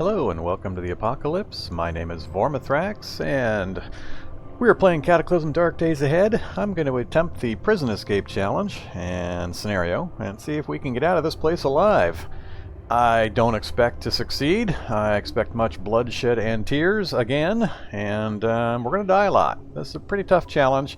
Hello and welcome to the Apocalypse. My name is Vormithrax and we are playing Cataclysm Dark Days Ahead. I'm going to attempt the prison escape challenge and scenario and see if we can get out of this place alive. I don't expect to succeed. I expect much bloodshed and tears again, and we're going to die a lot. This is a pretty tough challenge,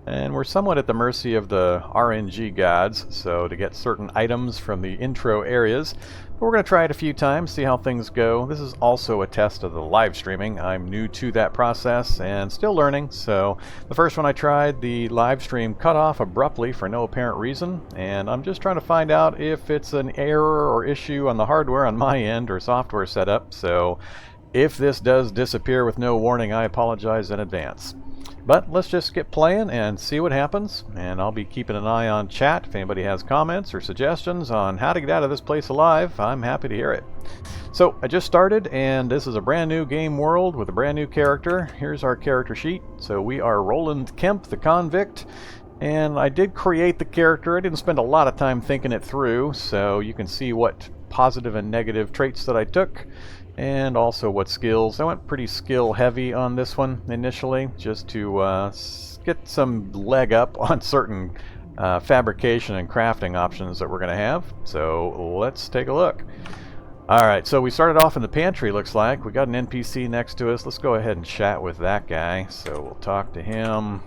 and we're somewhat at the mercy of the RNG gods, so to get certain items from the intro areas. But we're going to try it a few times, see how things go. This is also a test of the live streaming. I'm new to that process and still learning, so the first one I tried, the live stream cut off abruptly for no apparent reason, and I'm just trying to find out if it's an error or issue on the hardware on my end or software setup, so if this does disappear with no warning, I apologize in advance. But let's just get playing and see what happens, and I'll be keeping an eye on chat. If anybody has comments or suggestions on how to get out of this place alive, I'm happy to hear it. So I just started, and this is a brand new game world with a brand new character. Here's our character sheet. So we are Roland Kemp, the convict, and I did create the character. I didn't spend a lot of time thinking it through, so you can see what positive and negative traits that I took, and also what skills. I went pretty skill heavy on this one initially, just to get some leg up on certain fabrication and crafting options that we're going to have. So let's take a look. Alright, so we started off in the pantry, looks like. We got an NPC next to us. Let's go ahead and chat with that guy. So we'll talk to him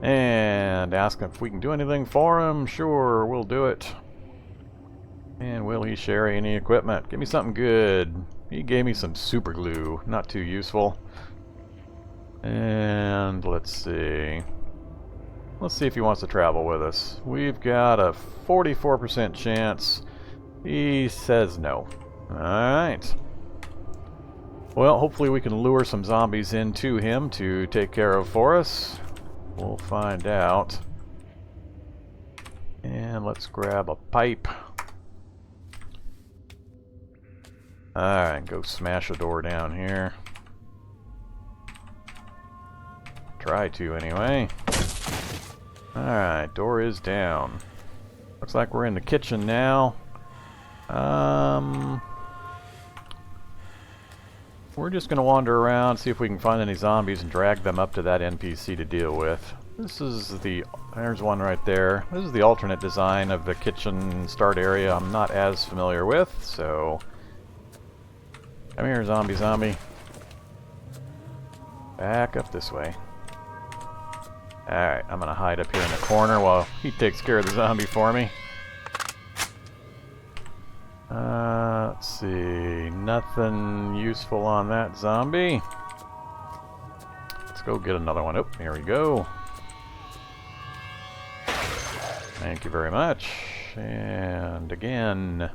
and ask him if we can do anything for him. Sure, we'll do it. And will he share any equipment? Give me something good. He gave me some super glue. Not too useful. And let's see. Let's see if he wants to travel with us. We've got a 44% chance. He says no. Alright. Well, hopefully we can lure some zombies into him to take care of for us. We'll find out. And let's grab a pipe. Alright, go smash a door down here. Try to, anyway. Alright, door is down. Looks like we're in the kitchen now. We're just going to wander around, see if we can find any zombies and drag them up to that NPC to deal with. This is the... there's one right there. This is the alternate design of the kitchen start area I'm not as familiar with, so... come here, zombie, zombie. Back up this way. Alright, I'm gonna hide up here in the corner while he takes care of the zombie for me. Let's see. Nothing useful on that zombie. Let's go get another one. Oh, here we go. Thank you very much. And again...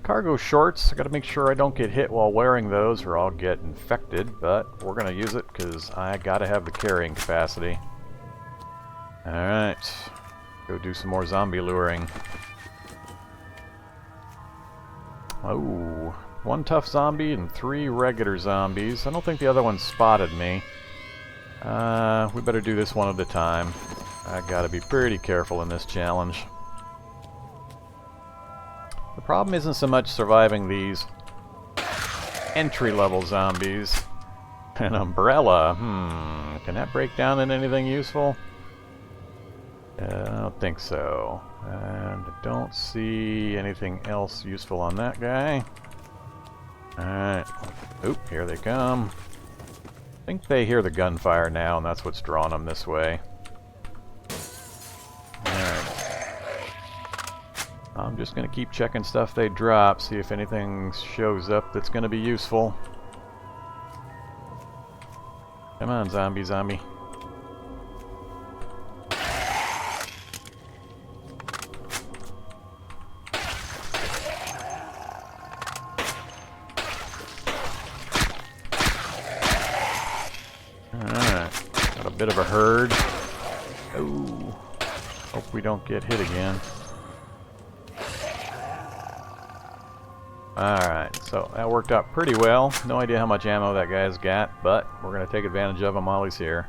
cargo shorts. I gotta make sure I don't get hit while wearing those or I'll get infected, but we're gonna use it because I gotta have the carrying capacity. Alright, go do some more zombie luring. Oh, one tough zombie and 3 regular zombies. I don't think the other one spotted me. We better do this one at a time. I gotta be pretty careful in this challenge. The problem isn't so much surviving these entry-level zombies. An umbrella, can that break down into anything useful? I don't think so. And I don't see anything else useful on that guy. Alright. Oop, here they come. I think they hear the gunfire now, and that's what's drawing them this way. Alright. I'm just going to keep checking stuff they drop, see if anything shows up that's going to be useful. Come on, zombie, zombie. Alright, got a bit of a herd. Oh, hope we don't get hit again. Alright, so that worked out pretty well. No idea how much ammo that guy's got, but we're going to take advantage of him while he's here.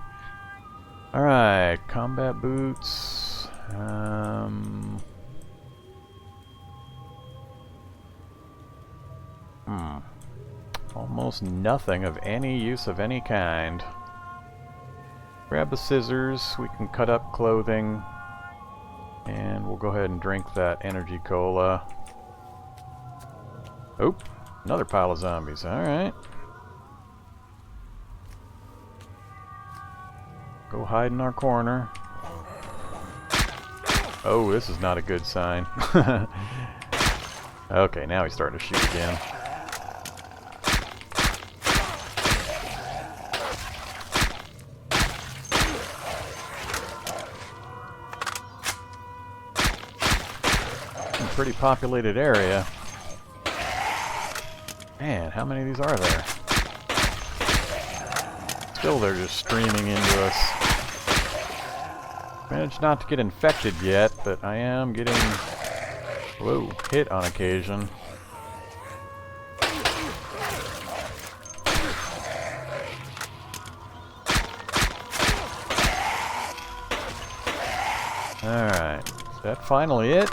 Alright, combat boots. Almost nothing of any use of any kind. Grab the scissors, we can cut up clothing, and we'll go ahead and drink that energy cola. Oop, another pile of zombies, alright. Go hide in our corner. Oh, this is not a good sign. Okay, now he's starting to shoot again. Pretty populated area. Man, how many of these are there? Still, they're just streaming into us. Managed not to get infected yet, but I am getting, whoa, hit on occasion. Alright, is that finally it?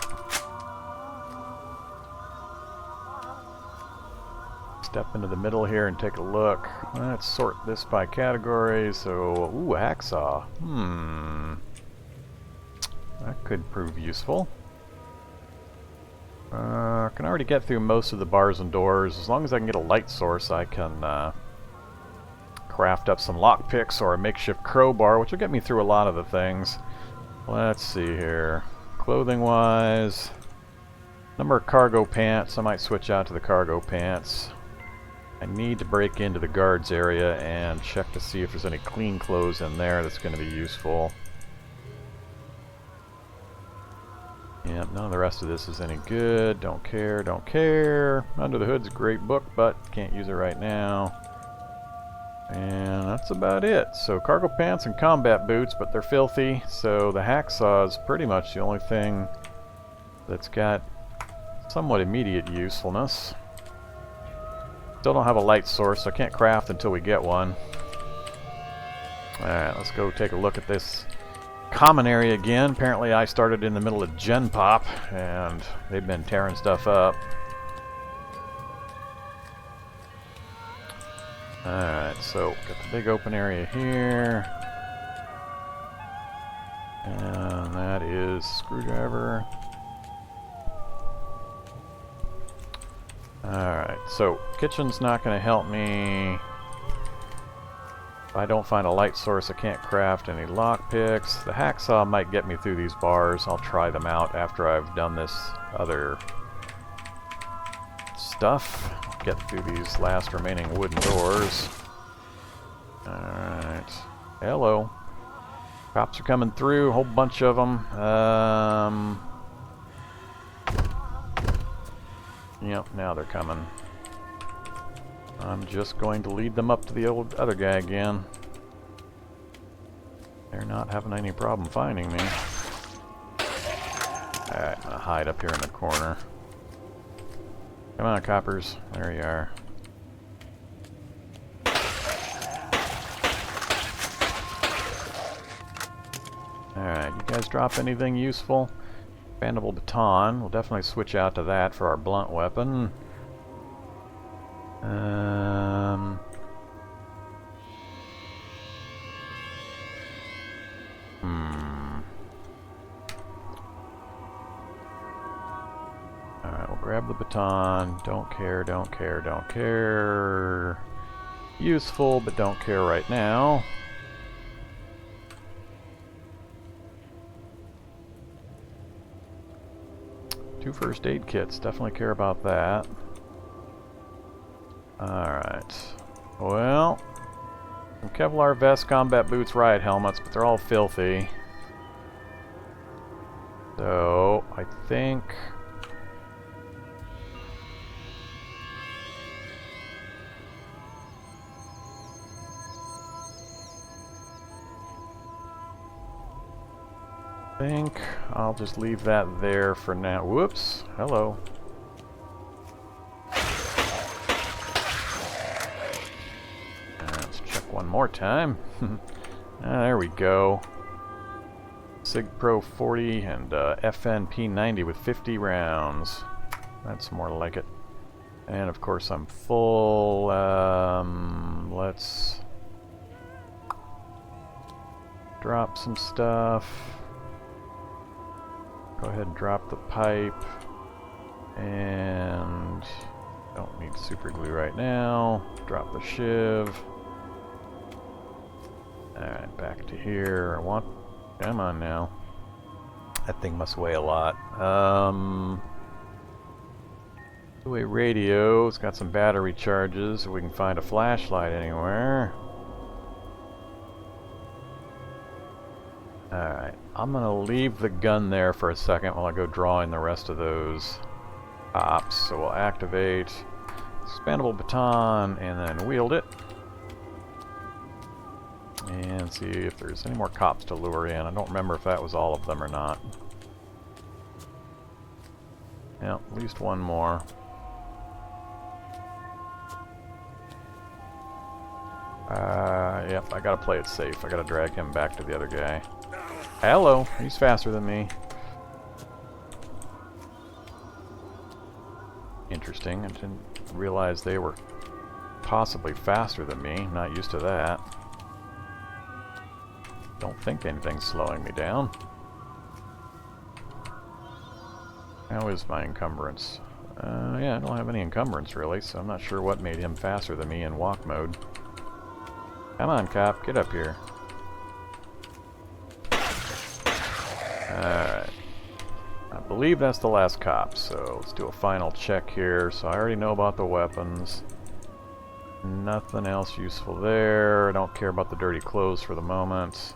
Step into the middle here and take a look. Let's sort this by category. So, ooh, a hacksaw. That could prove useful. I can already get through most of the bars and doors. As long as I can get a light source, I can craft up some lockpicks or a makeshift crowbar, which will get me through a lot of the things. Let's see here. Clothing-wise, number of cargo pants. I might switch out to the cargo pants. I need to break into the guards area and check to see if there's any clean clothes in there that's going to be useful. Yep, none of the rest of this is any good. Don't care, don't care. Under the Hood's a great book, but can't use it right now. And that's about it. So cargo pants and combat boots, but they're filthy. So the hacksaw is pretty much the only thing that's got somewhat immediate usefulness. Still don't have a light source, so I can't craft until we get one. Alright, let's go take a look at this common area again. Apparently I started in the middle of Gen Pop, and they've been tearing stuff up. Alright, so got the big open area here. And that is screwdriver. Alright, so kitchen's not going to help me. If I don't find a light source, I can't craft any lockpicks. The hacksaw might get me through these bars. I'll try them out after I've done this other stuff. Get through these last remaining wooden doors. Alright. Hello. Cops are coming through, a whole bunch of them. Yep, now they're coming. I'm just going to lead them up to the old other guy again. They're not having any problem finding me. Alright, I'm gonna hide up here in the corner. Come on, coppers. There you are. Alright, you guys drop anything useful? Expandable baton. We'll definitely switch out to that for our blunt weapon. Alright, we'll grab the baton. Don't care, don't care, don't care. Useful, but don't care right now. Two first aid kits, definitely care about that. Alright. Well, some Kevlar vests, combat boots, riot helmets, but they're all filthy. So, I think... I'll just leave that there for now. Whoops. Hello. Let's check one more time. There we go. Sig Pro 40 and FNP 90 with 50 rounds. That's more like it. And of course I'm full. Let's drop some stuff. Go ahead and drop the pipe. And don't need super glue right now. Drop the shiv. Alright, back to here. Come on now. That thing must weigh a lot. Two-way radio. It's got some battery charges. If we can find a flashlight anywhere. Alright, I'm gonna leave the gun there for a second while I go draw in the rest of those cops. So we'll activate expandable baton and then wield it. And see if there's any more cops to lure in. I don't remember if that was all of them or not. Yeah, at least one more. Yep, I gotta play it safe. I gotta drag him back to the other guy. Hello, he's faster than me. Interesting, I didn't realize they were possibly faster than me. Not used to that. Don't think anything's slowing me down. How is my encumbrance? Yeah, I don't have any encumbrance really, so I'm not sure what made him faster than me in walk mode. Come on, cop, get up here. Alright. I believe that's the last cop, so let's do a final check here. So I already know about the weapons. Nothing else useful there. I don't care about the dirty clothes for the moment.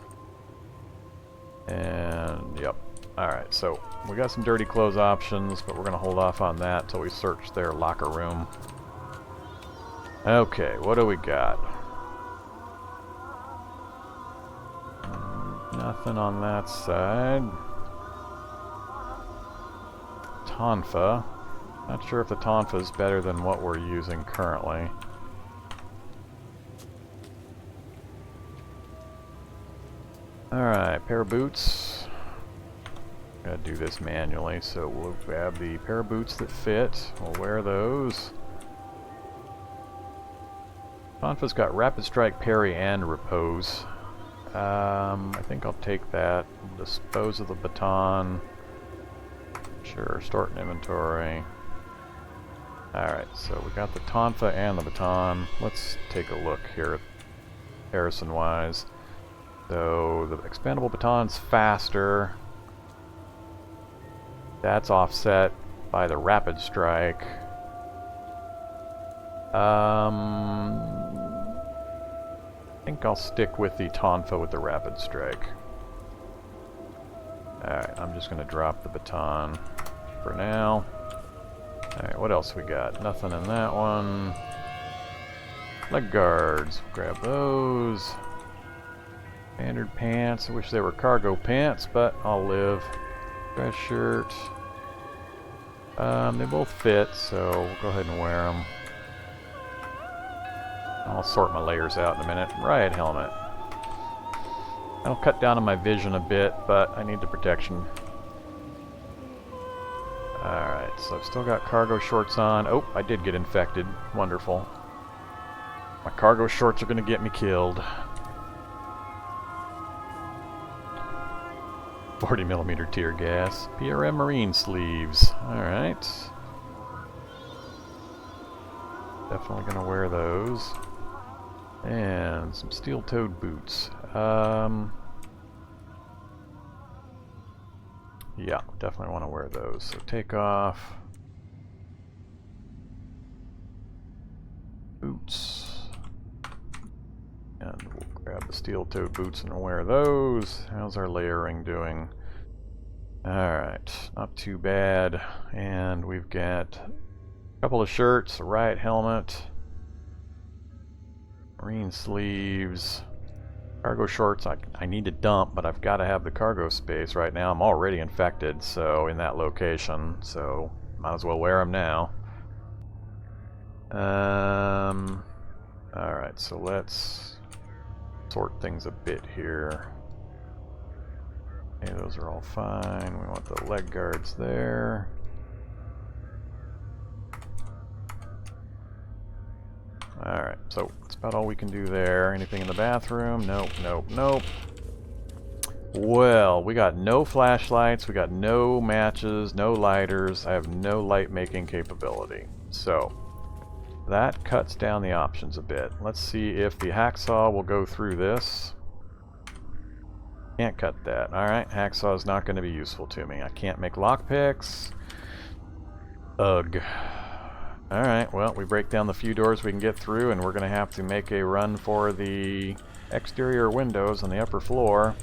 And, yep. Alright, so we got some dirty clothes options, but we're going to hold off on that until we search their locker room. Okay, what do we got? Nothing on that side. Tonfa. Not sure if the Tonfa is better than what we're using currently. Alright, pair of boots. Gotta do this manually, so we'll grab the pair of boots that fit. We'll wear those. Tonfa's got rapid strike, parry, and repose. I think I'll take that. Dispose of the baton. Sure, start an inventory. Alright, so we got the Tonfa and the baton. Let's take a look here, comparison-wise. So, the expandable baton's faster. That's offset by the rapid strike. I think I'll stick with the Tonfa with the rapid strike. Alright, I'm just going to drop the baton for now. Alright, what else we got? Nothing in that one. Leg guards. Grab those. Standard pants. I wish they were cargo pants, but I'll live. Dress shirt. They both fit, so we'll go ahead and wear them. I'll sort my layers out in a minute. Riot helmet. That'll cut down on my vision a bit, but I need the protection. Alright, so I've still got cargo shorts on. Oh, I did get infected. Wonderful. My cargo shorts are going to get me killed. 40mm tear gas. PRM marine sleeves. Alright. Definitely going to wear those. And some steel-toed boots. Yeah, definitely want to wear those. So take off boots. And we'll grab the steel-toed boots and wear those. How's our layering doing? Alright, not too bad. And we've got a couple of shirts, a riot helmet, marine sleeves, cargo shorts. I need to dump, but I've got to have the cargo space right now. I'm already infected, so in that location, so might as well wear them now. Alright, so let's sort things a bit here. Okay, those are all fine. We want the leg guards there. so that's about all we can do there. Anything in the bathroom? Nope, nope, nope. Well, we got no flashlights, we got no matches, no lighters. I have no light making capability. So that cuts down the options a bit. Let's see if the hacksaw will go through this. Can't cut that. Alright, hacksaw is not going to be useful to me. I can't make lockpicks. Ugh. Alright, well, we break down the few doors we can get through, and we're going to have to make a run for the exterior windows on the upper floor.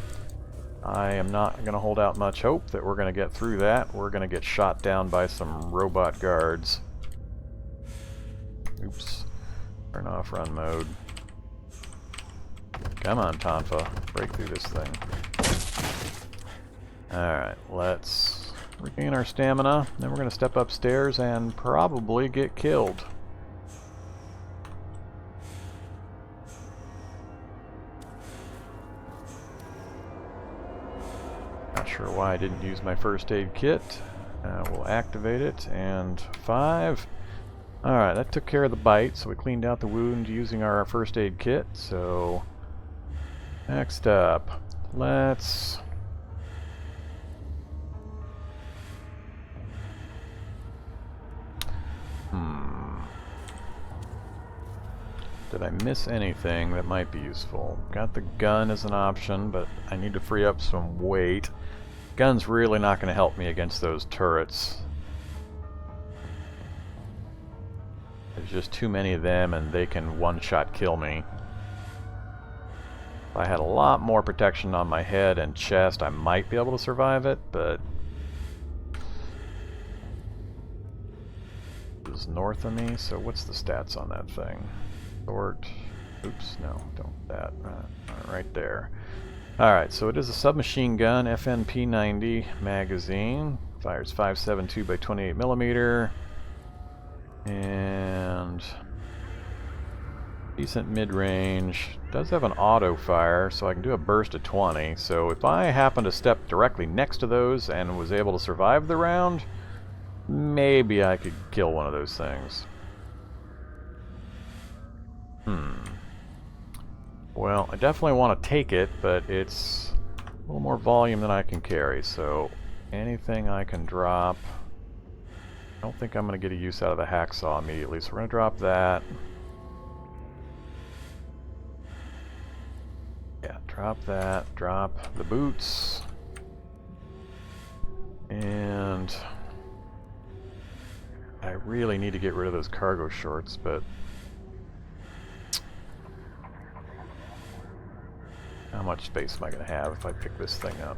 I am not going to hold out much hope that we're going to get through that. We're going to get shot down by some robot guards. Oops. Turn off run mode. Come on, Tonfa. Break through this thing. Alright, let's regain our stamina. Then we're going to step upstairs and probably get killed. Not sure why I didn't use my first aid kit. We'll activate it, and 5. Alright, that took care of the bite, so we cleaned out the wound using our first aid kit. So next up, let's... Did I miss anything that might be useful? Got the gun as an option, but I need to free up some weight. Gun's really not going to help me against those turrets. There's just too many of them, and they can one-shot kill me. If I had a lot more protection on my head and chest, I might be able to survive it, but... This is north of me, so what's the stats on that thing? Short. Oops, no, don't that. Right there. Alright, so it is a submachine gun, FNP90 magazine. Fires 5.72 by 28 millimeter. And decent mid-range. Does have an auto fire, so I can do a burst of 20. So if I happen to step directly next to those and was able to survive the round, maybe I could kill one of those things. Well, I definitely want to take it, but it's a little more volume than I can carry, so anything I can drop. I don't think I'm going to get a use out of the hacksaw immediately, so we're going to drop that. Yeah, drop that, drop the boots. And I really need to get rid of those cargo shorts, but how much space am I going to have if I pick this thing up?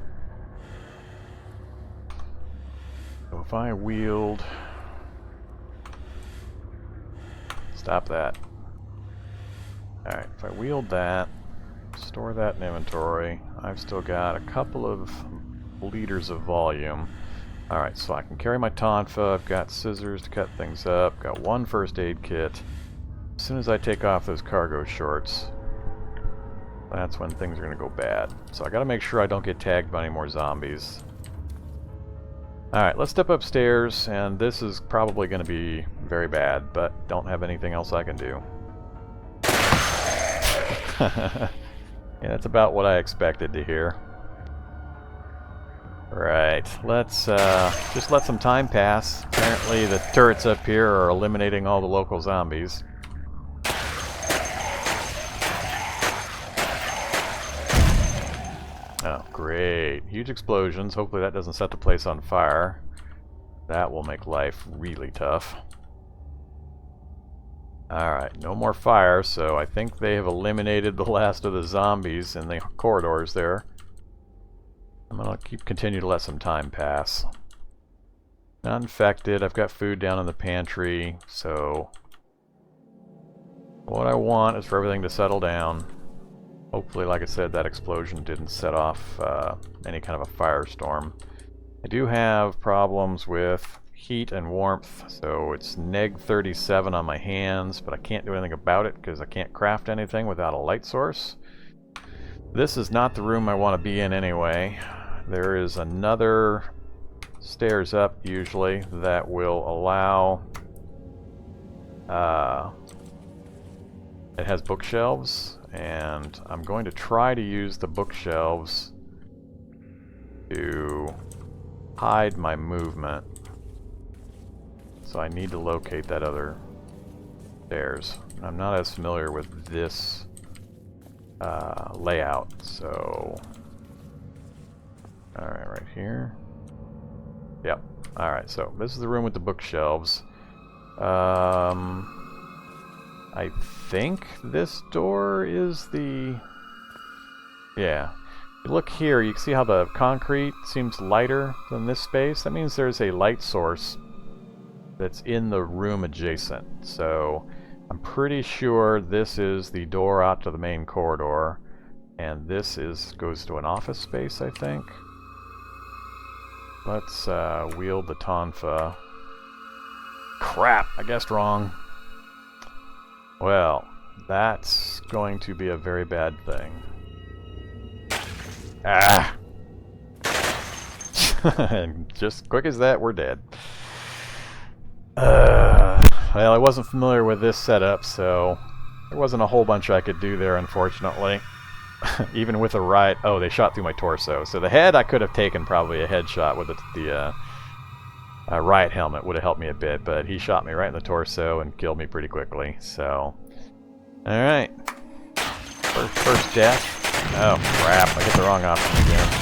So if I wield... Stop that. Alright, if I wield that, store that in inventory, I've still got a couple of liters of volume. Alright, so I can carry my tonfa, I've got scissors to cut things up, got one first aid kit. As soon as I take off those cargo shorts, that's when things are going to go bad. So I got to make sure I don't get tagged by any more zombies. Alright, let's step upstairs, and this is probably going to be very bad, but don't have anything else I can do. Yeah, that's about what I expected to hear. Right, let's just let some time pass. Apparently the turrets up here are eliminating all the local zombies. Oh, great. Huge explosions. Hopefully that doesn't set the place on fire. That will make life really tough. Alright, no more fire, so I think they have eliminated the last of the zombies in the corridors there. I'm gonna continue to let some time pass. Not infected. I've got food down in the pantry, so what I want is for everything to settle down. Hopefully, like I said, that explosion didn't set off any kind of a firestorm. I do have problems with heat and warmth, so it's neg 37 on my hands, but I can't do anything about it because I can't craft anything without a light source. This is not the room I want to be in anyway. There is another stairs up, usually, that will allow It has bookshelves, and I'm going to try to use the bookshelves to hide my movement. So I need to locate that other stairs. I'm not as familiar with this layout, so... Alright, right here. Yep. Alright, so this is the room with the bookshelves. I think this door is the... Yeah. You look here, you can see how the concrete seems lighter than this space. That means there's a light source that's in the room adjacent. So I'm pretty sure this is the door out to the main corridor, and this goes to an office space, I think. Let's wield the tonfa. Crap, I guessed wrong. Well, that's going to be a very bad thing. Ah! And just quick as that, we're dead. Well, I wasn't familiar with this setup, so there wasn't a whole bunch I could do there, unfortunately. Even with a right... Oh, they shot through my torso. So the head, I could have taken probably a headshot with the riot helmet. Would have helped me a bit, but he shot me right in the torso and killed me pretty quickly. So, alright. First death. Oh, crap. I hit the wrong option again.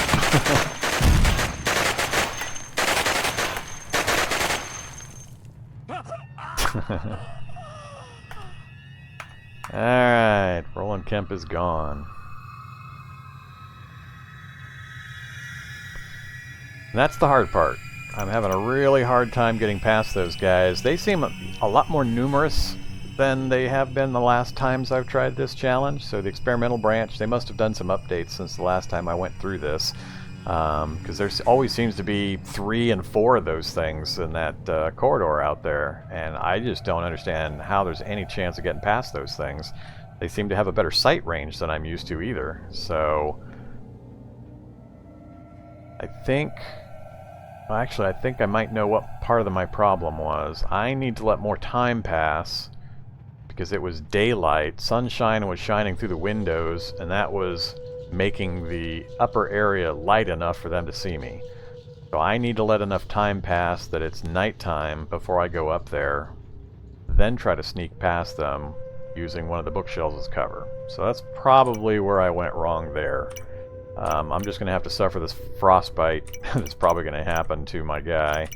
Alright, Roland Kemp is gone. And that's the hard part. I'm having a really hard time getting past those guys. They seem a lot more numerous than they have been the last times I've tried this challenge. So the experimental branch, they must have done some updates since the last time I went through this. Because there always seems to be 3 and 4 of those things in that corridor out there. And I just don't understand how there's any chance of getting past those things. They seem to have a better sight range than I'm used to either. So I think... Well, actually, I think I might know what part of my problem was. I need to let more time pass because it was daylight. Sunshine was shining through the windows, and that was making the upper area light enough for them to see me. So I need to let enough time pass that it's nighttime before I go up there, then try to sneak past them using one of the bookshelves as cover. So that's probably where I went wrong there. I'm just going to have to suffer this frostbite that's probably going to happen to my guy.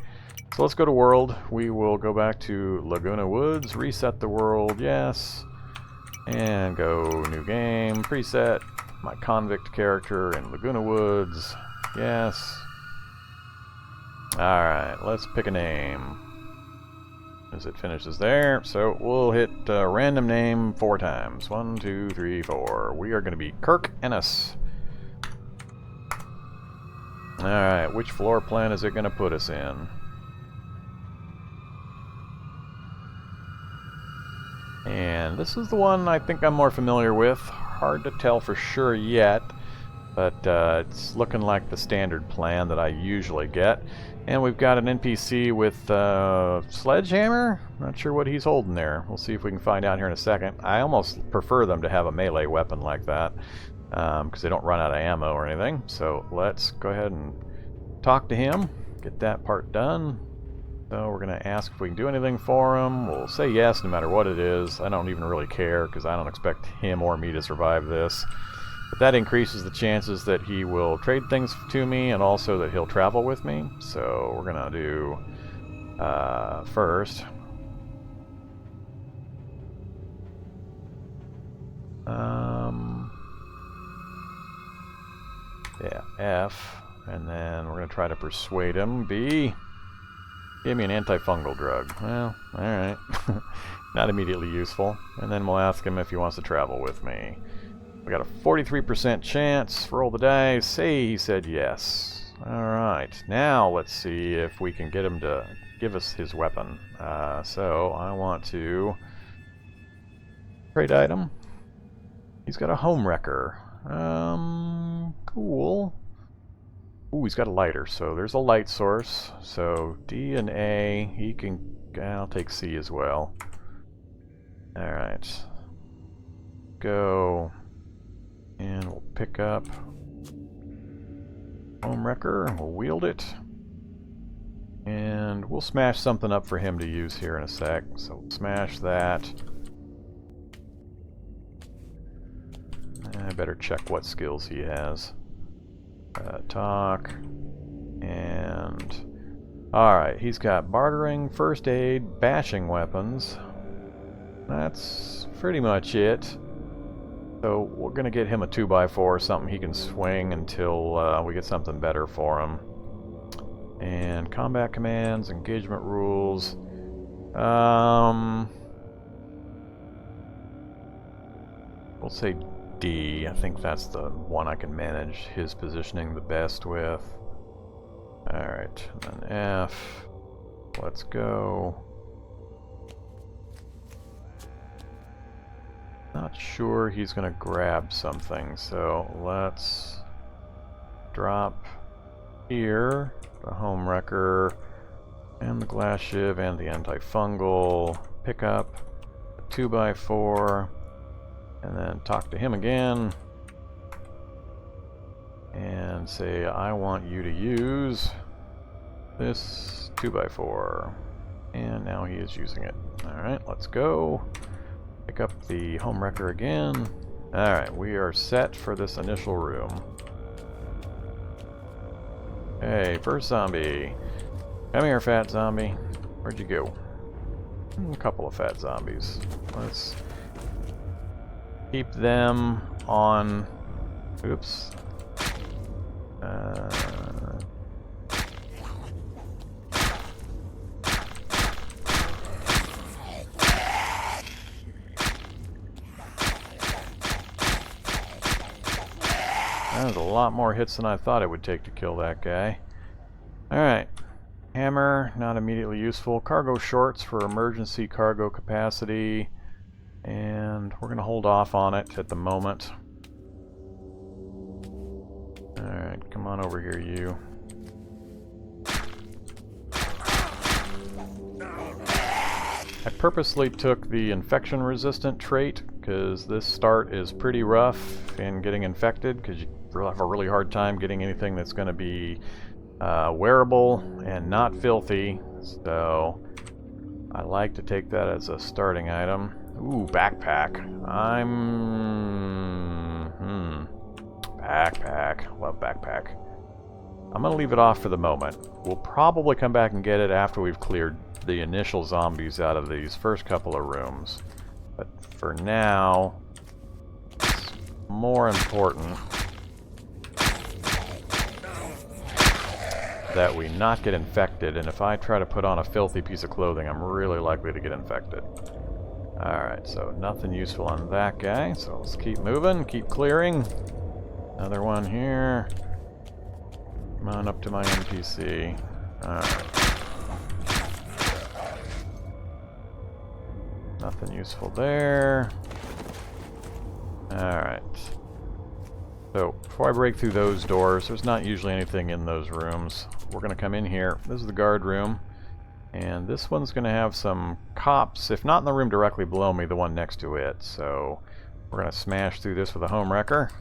So let's go to world. We will go back to Laguna Woods, reset the world, yes. And go new game, preset, my convict character in Laguna Woods, yes. Alright, let's pick a name. As it finishes there, so we'll hit random name 4 times. 1, 2, 3, 4. We are going to be Kirk Ennis. Alright, which floor plan is it going to put us in? And this is the one I think I'm more familiar with. Hard to tell for sure yet, but it's looking like the standard plan that I usually get. And we've got an NPC with sledgehammer? Not sure what he's holding there. We'll see if we can find out here in a second. I almost prefer them to have a melee weapon like that, because they don't run out of ammo or anything. So let's go ahead and talk to him, get that part done. So we're going to ask if we can do anything for him. We'll say yes no matter what it is. I don't even really care because I don't expect him or me to survive this. But that increases the chances that he will trade things to me and also that he'll travel with me. So we're going to do first. Yeah, F, and then we're going to try to persuade him. B, give me an antifungal drug. Well, alright. Not immediately useful. And then we'll ask him if he wants to travel with me. We got a 43% chance. Roll the dice. Say he said yes. Alright, now let's see if we can get him to give us his weapon. So I want to trade item. He's got a home wrecker. Cool. Ooh, he's got a lighter, so there's a light source. So D and A, he can... I'll take C as well. Alright. go. And we'll pick up Home Wrecker. We'll wield it. And we'll smash something up for him to use here in a sec. So we'll smash that. I better check what skills he has. Talk. And... Alright, he's got bartering, first aid, bashing weapons. That's pretty much it. So we're going to get him a 2x4, something he can swing until we get something better for him. And combat commands, engagement rules. We'll say D. I think that's the one I can manage his positioning the best with. Alright, and then F. Let's go. Not sure he's going to grab something, so let's drop here the Home Wrecker and the Glass Shiv and the Antifungal. Pick up a 2x4 and then talk to him again and say, I want you to use this 2x4. And now he is using it. Alright, let's go. Pick up the Home Wrecker again. Alright, we are set for this initial room. Hey, first zombie. Come here, fat zombie. Where'd you go? A couple of fat zombies. Let's keep them on... Oops. That was a lot more hits than I thought it would take to kill that guy. Alright. Hammer, not immediately useful. Cargo shorts for emergency cargo capacity. And we're going to hold off on it at the moment. Alright, come on over here, you. I purposely took the infection resistant trait because this start is pretty rough in getting infected because you have a really hard time getting anything that's going to be wearable and not filthy. So I like to take that as a starting item. Ooh, backpack. Backpack. Love backpack. I'm going to leave it off for the moment. We'll probably come back and get it after we've cleared the initial zombies out of these first couple of rooms. But for now, it's more important that we not get infected, and if I try to put on a filthy piece of clothing, I'm really likely to get infected. Alright, so nothing useful on that guy, so let's keep moving, keep clearing. Another one here. Come on up to my NPC. Alright. Nothing useful there. Alright. So, before I break through those doors, there's not usually anything in those rooms. We're going to come in here. This is the guard room. And this one's going to have some cops, if not in the room directly below me, the one next to it. So, we're going to smash through this with a Home Wrecker.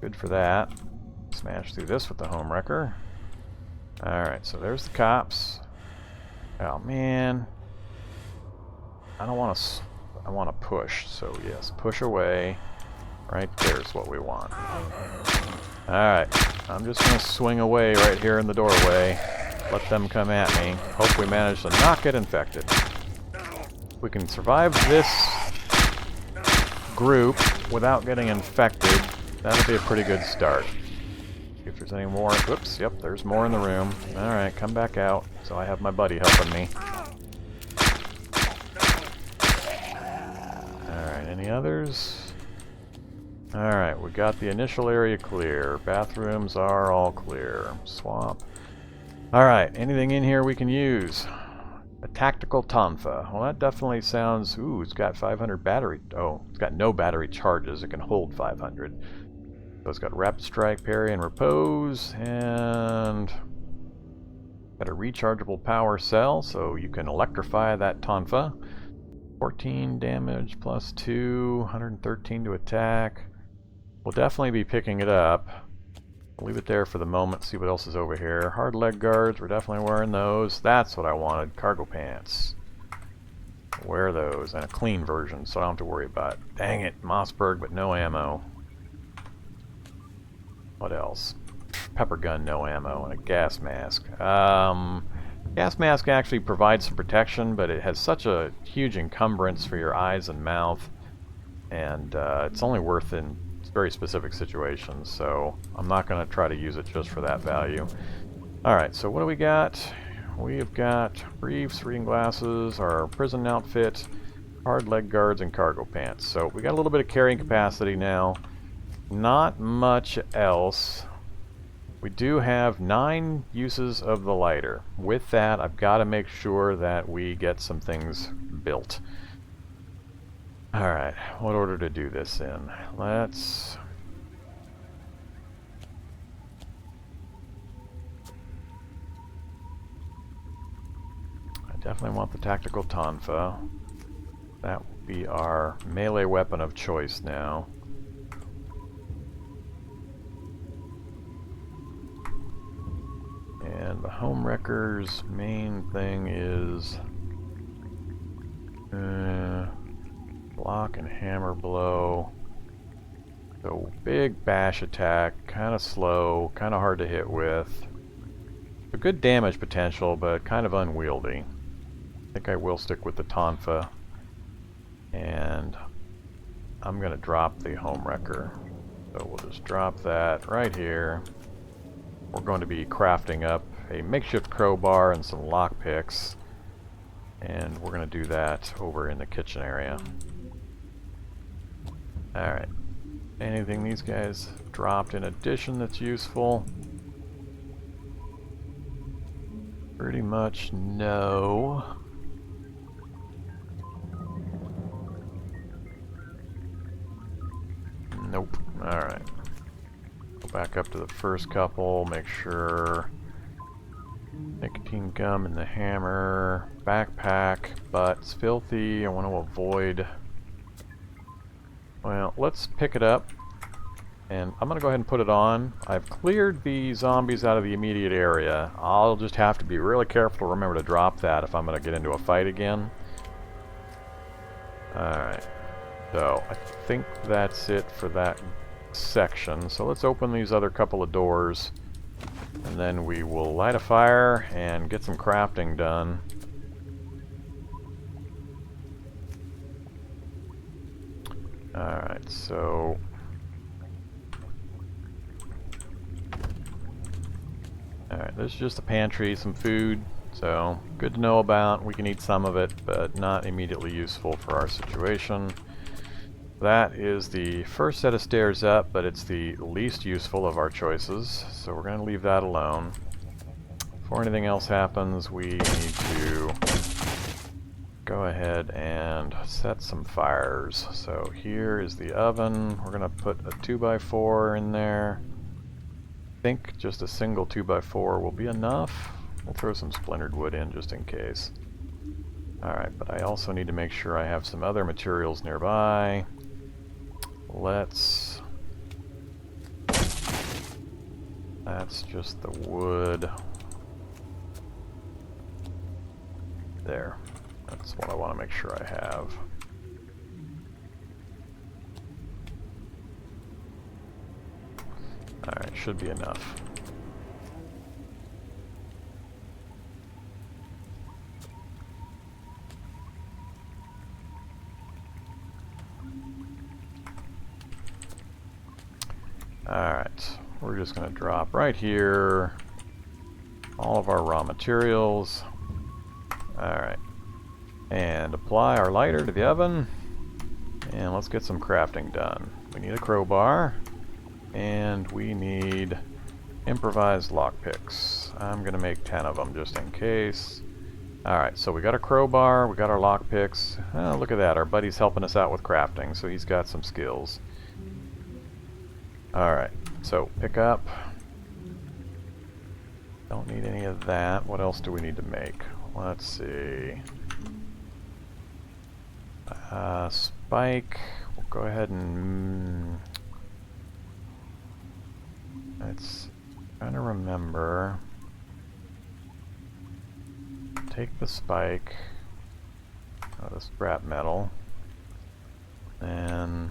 Good for that. Smash through this with the Home Wrecker. Alright, so there's the cops. Oh, man. I don't want to... I want to push. So, yes, push away. Right there's what we want. Alright, I'm just going to swing away right here in the doorway. Let them come at me. Hope we manage to not get infected. If we can survive this group without getting infected, that'll be a pretty good start. See if there's any more. Whoops, yep, there's more in the room. Alright, come back out. So I have my buddy helping me. Alright, any others? Alright, we got the initial area clear. Bathrooms are all clear. Swap. Alright, anything in here we can use? A tactical tonfa. Well, that definitely sounds... Ooh, it's got 500 battery... Oh, it's got no battery charges. It can hold 500. So it's got rapid strike, parry, and repose. And... got a rechargeable power cell, so you can electrify that tonfa. 14 damage plus 2, 113 to attack. We'll definitely be picking it up. I'll leave it there for the moment, see what else is over here. Hard leg guards, we're definitely wearing those. That's what I wanted, cargo pants. Wear those, and a clean version, so I don't have to worry about it. Dang it, Mossberg, but no ammo. What else? Pepper gun, no ammo, and a gas mask. Gas mask actually provides some protection, but it has such a huge encumbrance for your eyes and mouth, and it's only worth in very specific situations, so I'm not going to try to use it just for that value. Alright, so what do we got? We have got briefs, reading glasses, our prison outfit, hard leg guards, and cargo pants. So we got a little bit of carrying capacity now. Not much else. We do have 9 uses of the lighter. With that, I've got to make sure that we get some things built. Alright, what order to do this in? Let's... I definitely want the tactical tonfa. That will be our melee weapon of choice now. And the homewrecker's main thing is block and hammer blow. So big bash attack, kind of slow, kind of hard to hit with. A good damage potential, but kind of unwieldy. I think I will stick with the tonfa. And I'm going to drop the homewrecker. So we'll just drop that right here. We're going to be crafting up a makeshift crowbar and some lockpicks. And we're going to do that over in the kitchen area. Alright. Anything these guys dropped in addition that's useful? Pretty much no. Nope. Alright. Go back up to the first couple, make sure nicotine gum in the hammer, backpack, but it's filthy. I want to avoid... Well, let's pick it up, and I'm going to go ahead and put it on. I've cleared the zombies out of the immediate area. I'll just have to be really careful to remember to drop that if I'm going to get into a fight again. Alright, so I think that's it for that section. So let's open these other couple of doors, and then we will light a fire and get some crafting done. Alright, so... Alright, there's just a pantry, some food, so good to know about. We can eat some of it, but not immediately useful for our situation. That is the first set of stairs up, but it's the least useful of our choices, so we're going to leave that alone. Before anything else happens, we need to go ahead and set some fires. So here is the oven. We're going to put a 2x4 in there. I think just a single 2x4 will be enough. We'll throw some splintered wood in just in case. Alright, but I also need to make sure I have some other materials nearby. That's just the wood. There. That's what I want to make sure I have. Alright, should be enough. Alright, we're just going to drop right here all of our raw materials. Alright, and apply our lighter to the oven, and let's get some crafting done. We need a crowbar, and we need improvised lockpicks. I'm going to make 10 of them just in case. Alright, so we got a crowbar, we got our lockpicks. Oh, look at that, our buddy's helping us out with crafting, so he's got some skills. Alright, so pick up. Don't need any of that. What else do we need to make? Let's see. Spike, we'll go ahead and... let's trying to remember. Take the spike, the scrap metal, and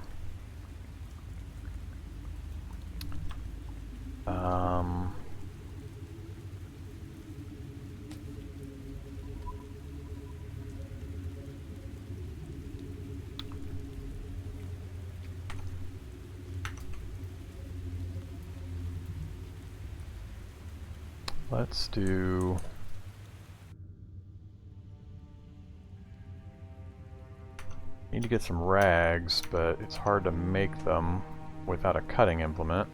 let's do... need to get some rags, but it's hard to make them without a cutting implement.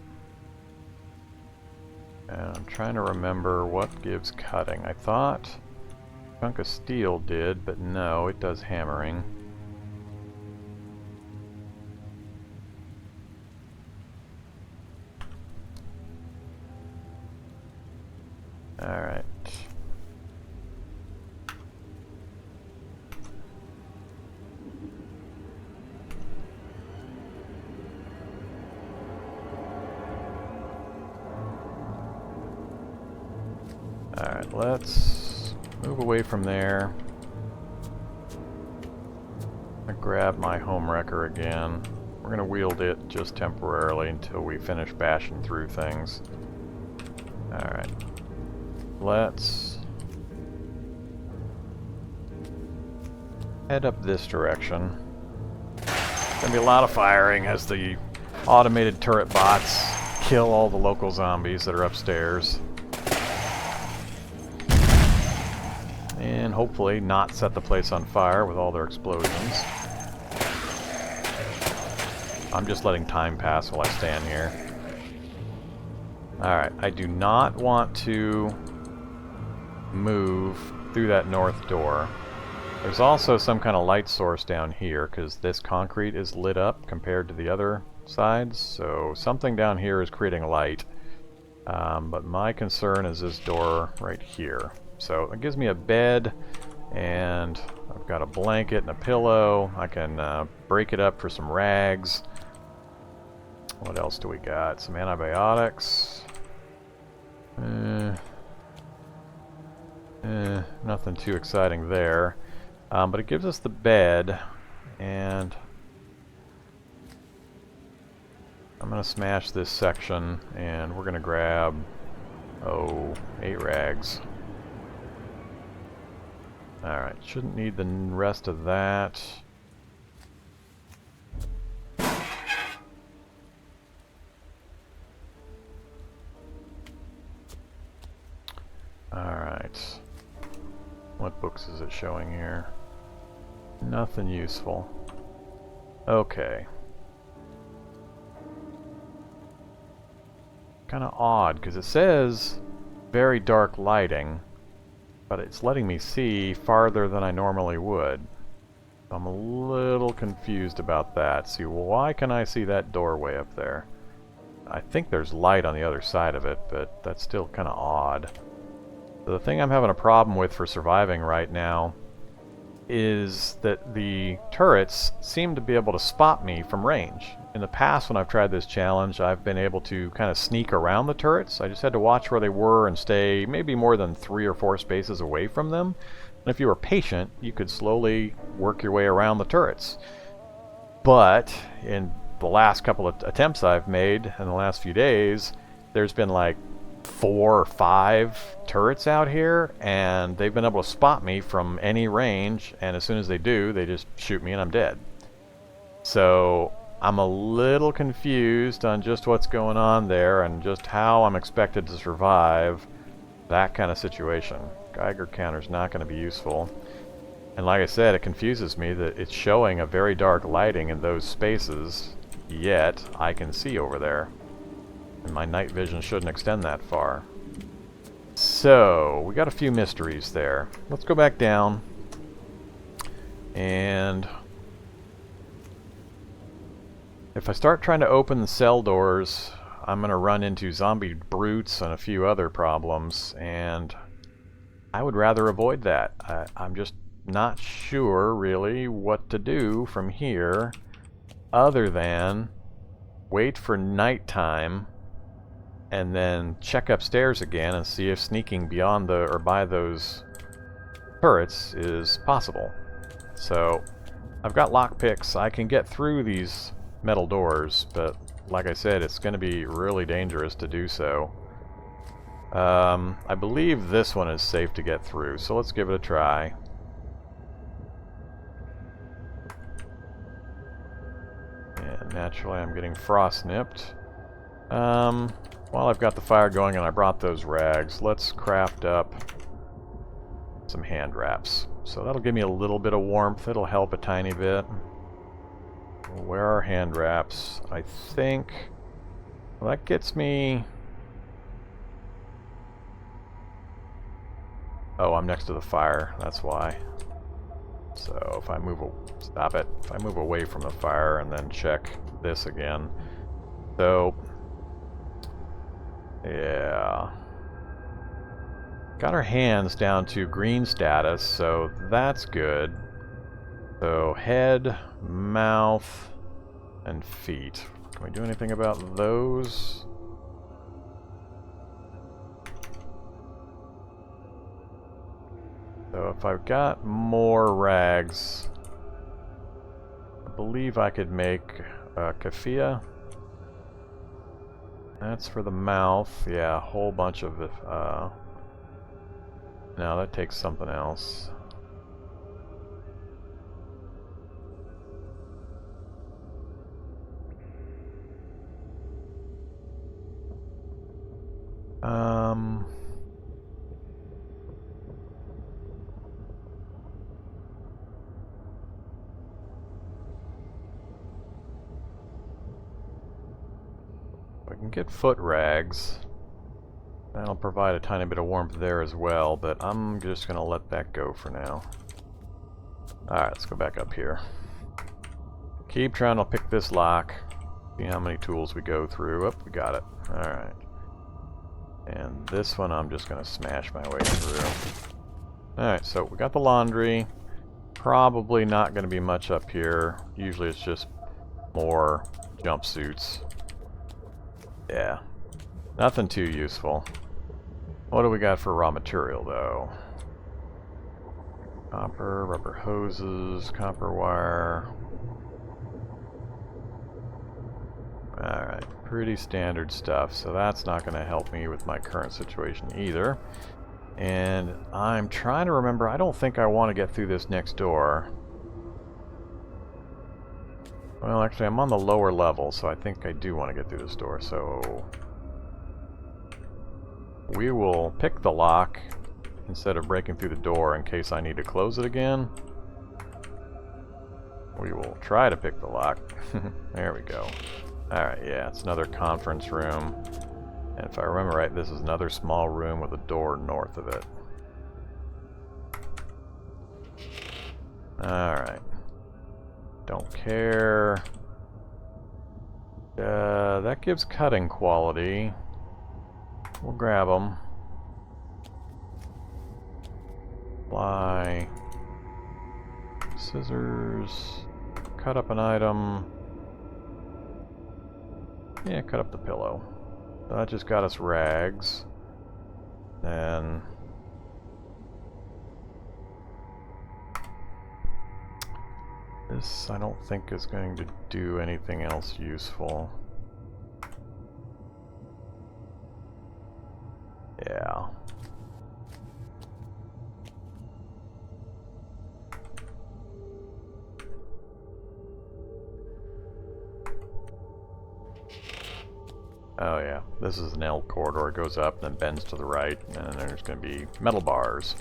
And I'm trying to remember what gives cutting. I thought a chunk of steel did, but no, it does hammering. Alright. Alright, let's move away from there. I'm gonna grab my home wrecker again. We're gonna wield it just temporarily until we finish bashing through things. Alright. Let's head up this direction. Gonna be a lot of firing as the automated turret bots kill all the local zombies that are upstairs. And hopefully not set the place on fire with all their explosions. I'm just letting time pass while I stand here. Alright, I do not want to move through that north door. There's also some kind of light source down here because this concrete is lit up compared to the other sides, so something down here is creating light. But my concern is this door right here. So it gives me a bed, and I've got a blanket and a pillow. I can break it up for some rags. What else do we got? Some antibiotics. Nothing too exciting there. But it gives us the bed, and I'm going to smash this section, and we're going to grab, 8 rags. Alright, shouldn't need the rest of that. Alright. What books is it showing here? Nothing useful. Okay. Kinda odd, because it says very dark lighting, but it's letting me see farther than I normally would. I'm a little confused about that. See, why can I see that doorway up there? I think there's light on the other side of it, but that's still kind of odd. The thing I'm having a problem with for surviving right now is that the turrets seem to be able to spot me from range. In the past, when I've tried this challenge, I've been able to kind of sneak around the turrets. I just had to watch where they were and stay maybe more than 3 or 4 spaces away from them. And if you were patient, you could slowly work your way around the turrets. But in the last couple of attempts I've made in the last few days, there's been like 4 or 5 turrets out here, and they've been able to spot me from any range, and as soon as they do, they just shoot me and I'm dead. So I'm a little confused on just what's going on there and just how I'm expected to survive that kind of situation. Geiger counter's not going to be useful. And like I said, it confuses me that it's showing a very dark lighting in those spaces, yet I can see over there. And my night vision shouldn't extend that far. So, we got a few mysteries there. Let's go back down. And if I start trying to open the cell doors, I'm going to run into zombie brutes and a few other problems, and I would rather avoid that. I'm just not sure really what to do from here other than wait for nighttime and then check upstairs again and see if sneaking beyond the or by those turrets is possible. So I've got lockpicks. I can get through these metal doors, but like I said, it's going to be really dangerous to do so. I believe this one is safe to get through, so let's give it a try. And naturally I'm getting frost nipped. While I've got the fire going and I brought those rags, let's craft up some hand wraps. So that'll give me a little bit of warmth. It'll help a tiny bit. Where are hand wraps? I think... well, that gets me... oh, I'm next to the fire. That's why. So if I move... stop it. If I move away from the fire and then check this again. So... yeah. Got our hands down to green status, so that's good. So head, mouth, and feet. Can we do anything about those? So if I've got more rags, I believe I could make a keffiyeh. That's for the mouth. Yeah, a whole bunch of... no, that takes something else. I can get foot rags. That'll provide a tiny bit of warmth there as well, but I'm just going to let that go for now. Alright, let's go back up here. Keep trying to pick this lock. See how many tools we go through. Oh, we got it. Alright. And this one I'm just going to smash my way through. Alright, so we got the laundry. Probably not going to be much up here. Usually it's just more jumpsuits. Yeah. Nothing too useful. What do we got for raw material, though? Copper, rubber hoses, copper wire. Alright, pretty standard stuff, so that's not going to help me with my current situation either. And I'm trying to remember, I don't think I want to get through this next door. Well, actually, I'm on the lower level, so I think I do want to get through this door, so... we will pick the lock instead of breaking through the door in case I need to close it again. We will try to pick the lock. There we go. Alright, yeah, it's another conference room. And if I remember right, this is another small room with a door north of it. Alright. Don't care. That gives cutting quality. We'll grab them. Fly. Scissors. Cut up an item. Yeah, cut up the pillow. So that just got us rags. Then... this I don't think is going to do anything else useful. Yeah. Oh yeah, this is an L corridor. It goes up, then bends to the right, and then there's going to be metal bars.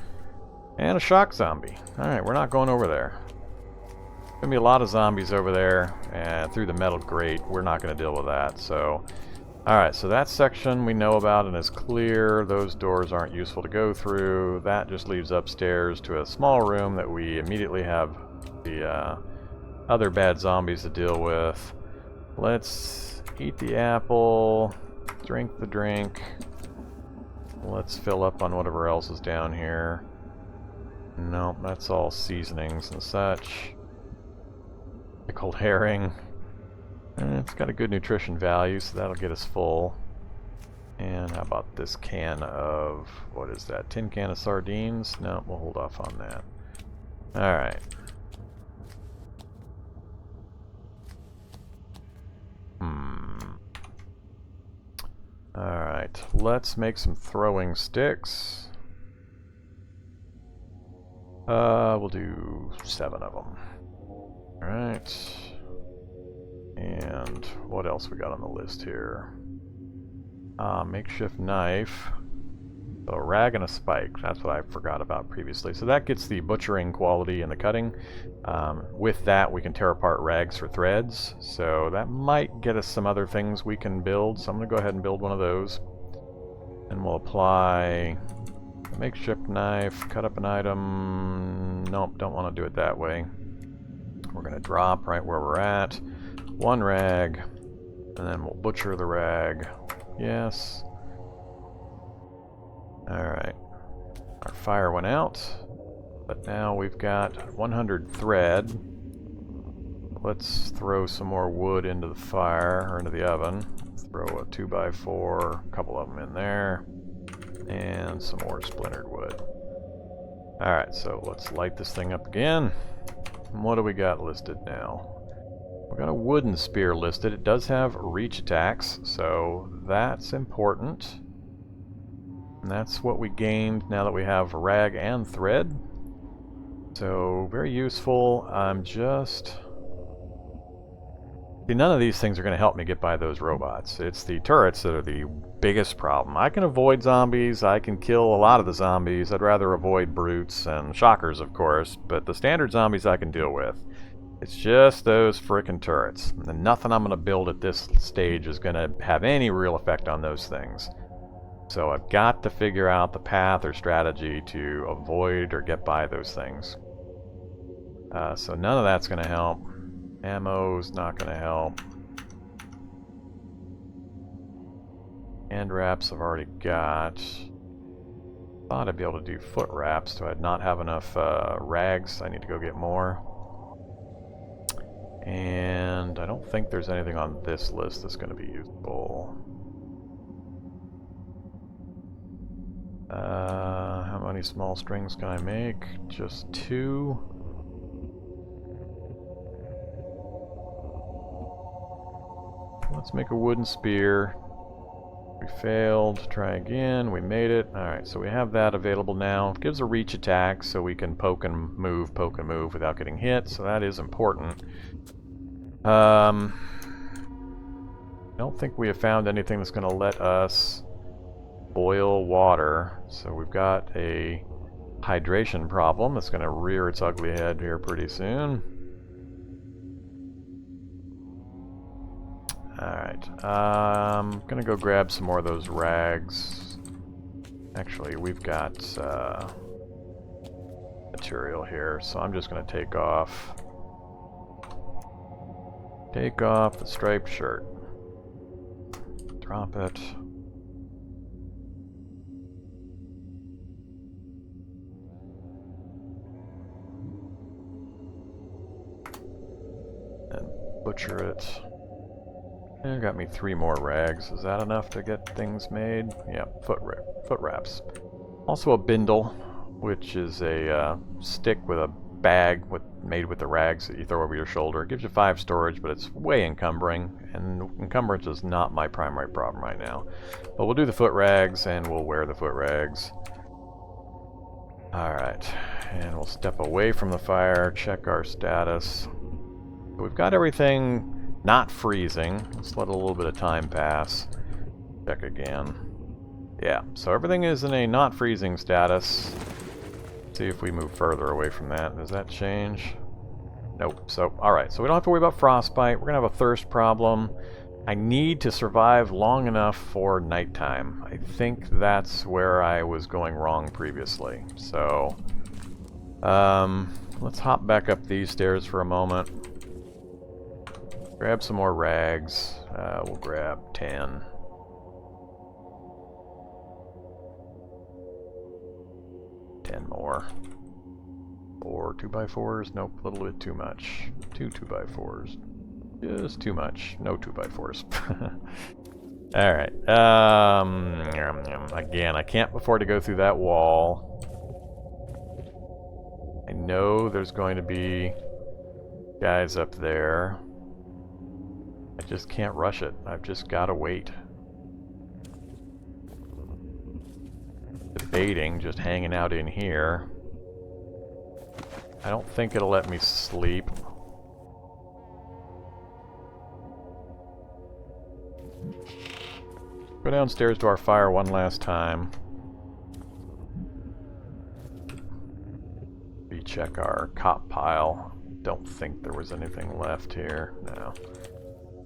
And a shock zombie. Alright, we're not going over there. There's going to be a lot of zombies over there, and through the metal grate, we're not going to deal with that, so... Alright, so that section we know about and is clear. Those doors aren't useful to go through. That just leaves upstairs to a small room that we immediately have the other bad zombies to deal with. Let's eat the apple, drink the drink. Let's fill up on whatever else is down here. Nope, that's all seasonings and such. Pickled herring. It's got a good nutrition value, so that'll get us full. And how about this can of, what is that, tin can of sardines? No, we'll hold off on that. Alright. Alright, let's make some throwing sticks. We'll do 7 of them. Alright. And what else we got on the list here? Makeshift knife. So a rag and a spike. That's what I forgot about previously. So that gets the butchering quality and the cutting. With that, we can tear apart rags for threads. So that might get us some other things we can build. So I'm going to go ahead and build one of those. And we'll apply a makeshift knife, cut up an item. Nope, don't want to do it that way. We're going to drop right where we're at. 1 rag. And then we'll butcher the rag. Yes. Alright. Our fire went out, but now we've got 100 thread. Let's throw some more wood into the fire, or into the oven. Throw a 2x4, a couple of them in there, and some more splintered wood. Alright, so let's light this thing up again. And what do we got listed now? We've got a wooden spear listed. It does have reach attacks, so that's important. And that's what we gained now that we have rag and thread. So, very useful. See, none of these things are going to help me get by those robots. It's the turrets that are the biggest problem. I can avoid zombies, I can kill a lot of the zombies. I'd rather avoid brutes and shockers, of course, but the standard zombies I can deal with. It's just those frickin' turrets. And nothing I'm going to build at this stage is going to have any real effect on those things. So I've got to figure out the path or strategy to avoid or get by those things. So none of that's going to help. Ammo's not going to help. Hand wraps I've already got. Thought I'd be able to do foot wraps. Do I not have enough rags? I need to go get more. And I don't think there's anything on this list that's going to be useful. How many small strings can I make? Just 2. Let's make a wooden spear. We failed. Try again. We made it. Alright, so we have that available now. It gives a reach attack, so we can poke and move without getting hit, so that is important. I don't think we have found anything that's going to let us boil water, so we've got a hydration problem that's going to rear its ugly head here pretty soon. Alright, I'm going to go grab some more of those rags. Actually, we've got material here, so I'm just going to take off the striped shirt. Drop it. And butcher it. And got me 3 more rags. Is that enough to get things made? Yeah, foot wraps. Also a bindle, which is a stick with a bag made with the rags that you throw over your shoulder. It gives you 5 storage, but it's way encumbering, and encumbrance is not my primary problem right now. But we'll do the foot rags, and we'll wear the foot rags. Alright, and we'll step away from the fire, check our status. We've got everything not freezing. Let's let a little bit of time pass. Check again. Yeah, so everything is in a not freezing status. See if we move further away from that. Does that change? Nope. So, alright, so we don't have to worry about frostbite. We're going to have a thirst problem. I need to survive long enough for nighttime. I think that's where I was going wrong previously. So, let's hop back up these stairs for a moment. Grab some more rags. We'll grab 10. More. More 2x4s? Nope, a little bit too much. 2 2x4s. Just too much. No 2x4s. Alright. Again, I can't afford to go through that wall. I know there's going to be guys up there. I just can't rush it. I've just got to wait. Debating, just hanging out in here. I don't think it'll let me sleep. Go downstairs to our fire one last time. Check our cop pile. Don't think there was anything left here. No.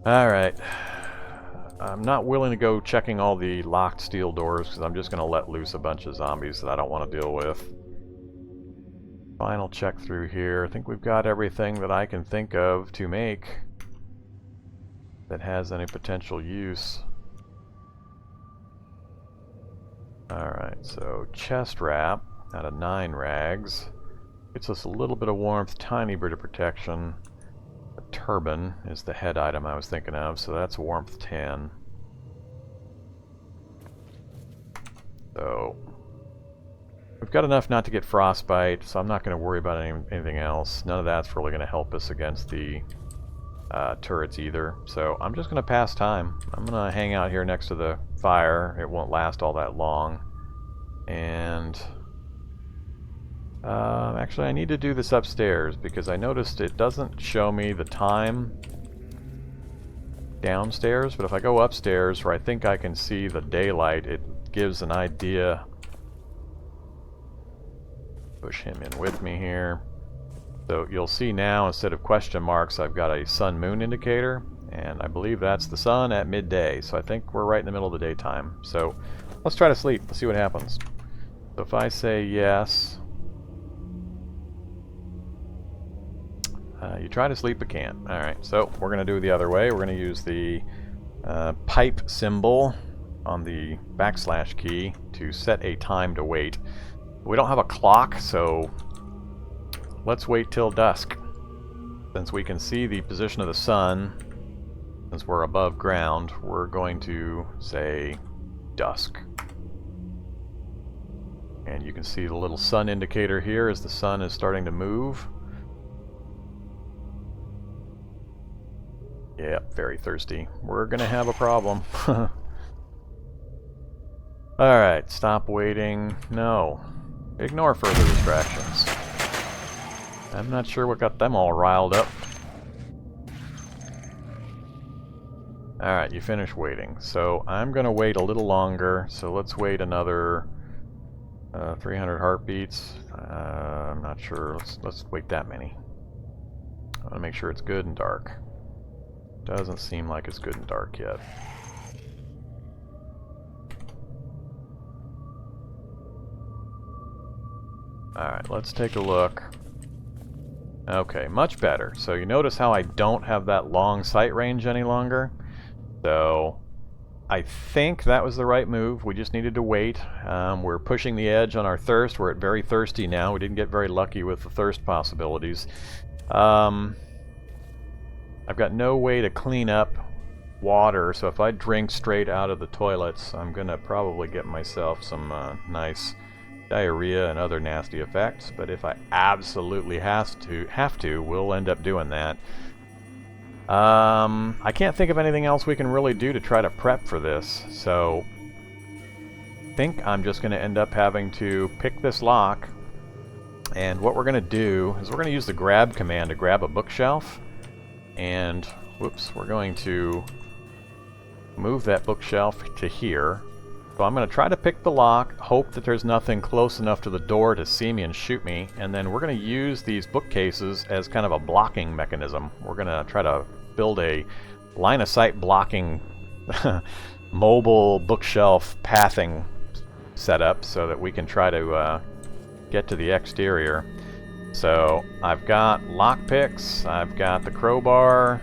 Alright. I'm not willing to go checking all the locked steel doors because I'm just going to let loose a bunch of zombies that I don't want to deal with. Final check through here. I think we've got everything that I can think of to make that has any potential use. Alright, so chest wrap out of 9 rags. Gets us a little bit of warmth, tiny bit of protection. A turban is the head item I was thinking of, so that's warmth 10. So we've got enough not to get frostbite, so I'm not going to worry about anything else. None of that's really going to help us against the turrets either. So I'm just going to pass time. I'm going to hang out here next to the fire. It won't last all that long. And actually, I need to do this upstairs because I noticed it doesn't show me the time downstairs, but if I go upstairs where I think I can see the daylight, it gives an idea. Push him in with me here. So you'll see now, instead of question marks, I've got a sun-moon indicator, and I believe that's the sun at midday, so I think we're right in the middle of the daytime. So let's try to sleep. Let's see what happens. So if I say yes... you try to sleep but can't. Alright, so we're going to do it the other way. We're going to use the pipe symbol on the / key to set a time to wait. We don't have a clock, so let's wait till dusk. Since we can see the position of the sun, since we're above ground, we're going to say dusk. And you can see the little sun indicator here as the sun is starting to move. Yep, very thirsty. We're gonna have a problem. Alright, stop waiting. No. Ignore further distractions. I'm not sure what got them all riled up. Alright, you finish waiting. So I'm gonna wait a little longer, so let's wait another 300 heartbeats. I'm not sure. Let's wait that many. I want to make sure it's good and dark. Doesn't seem like it's good and dark yet. Alright, let's take a look. Okay, much better. So you notice how I don't have that long sight range any longer? So I think that was the right move. We just needed to wait. We're pushing the edge on our thirst. We're at very thirsty now. We didn't get very lucky with the thirst possibilities. I've got no way to clean up water, so if I drink straight out of the toilets, I'm gonna probably get myself some nice diarrhea and other nasty effects. But if I absolutely have to, we'll end up doing that. I can't think of anything else we can really do to try to prep for this, so I think I'm just going to end up having to pick this lock, and what we're going to do is we're going to use the grab command to grab a bookshelf, and whoops, we're going to move that bookshelf to here. So I'm going to try to pick the lock, hope that there's nothing close enough to the door to see me and shoot me, and then we're going to use these bookcases as kind of a blocking mechanism. We're going to try to build a line-of-sight blocking mobile bookshelf pathing setup so that we can try to get to the exterior. So I've got lockpicks, I've got the crowbar,